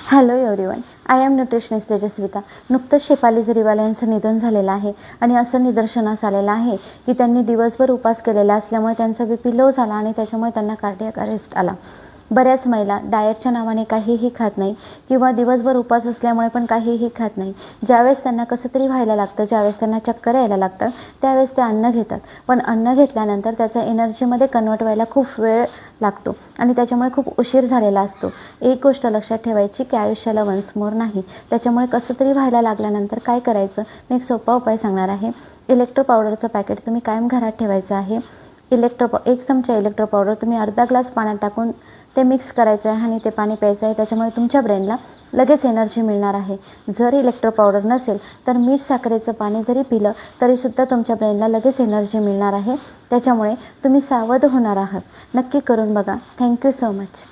Hello everyone, I am nutritionist Tejaswita. नुकतंच शेफाली जरीवाला यांचं निधन झालेलं आहे आणि असं निदर्शनास आलेलं आहे की त्यांनी दिवसभर उपास केलेला असल्यामुळे त्यांचा BP लो झाला आणि त्याच्यामुळे त्यांना कार्डियाक अरेस्ट आला. बऱ्याच महिला डाएटच्या नावाने काहीही खात नाही किंवा दिवसभर उपास असल्यामुळे पण काहीही खात नाही. ज्यावेळेस त्यांना कसं तरी व्हायला लागतं, ज्यावेळेस त्यांना चक्कर यायला लागतं, त्यावेळेस ते अन्न घेतात. पण अन्न घेतल्यानंतर त्याचं एनर्जीमध्ये कन्वर्ट व्हायला खूप वेळ लागतो आणि त्याच्यामुळे खूप उशीर झालेला असतो. एक गोष्ट लक्षात ठेवायची की आयुष्याला वन्स मोर नाही. त्याच्यामुळे कसं तरी व्हायला लागल्यानंतर काय करायचं, मी एक सोपा उपाय सांगणार आहे. इलेक्ट्रो पावडरचं पॅकेट तुम्ही कायम घरात ठेवायचं आहे. 1 चमचा इलेक्ट्रो पावडर तुम्ही अर्धा ग्लास पाण्यात टाकून ते मिक्स करायचं आहे आणि ते पाणी प्यायचं आहे. त्याच्यामुळे तुमच्या ब्रेनला लगेच एनर्जी मिळणार आहे. जर इलेक्ट्रो पावडर नसेल तर मीठ साखरेचं पाणी जरी पिलं तरीसुद्धा तुमच्या ब्रेनला लगेच एनर्जी मिळणार आहे. त्याच्यामुळे तुम्ही सावध होणार आहात. नक्की करून बघा. Thank you so much.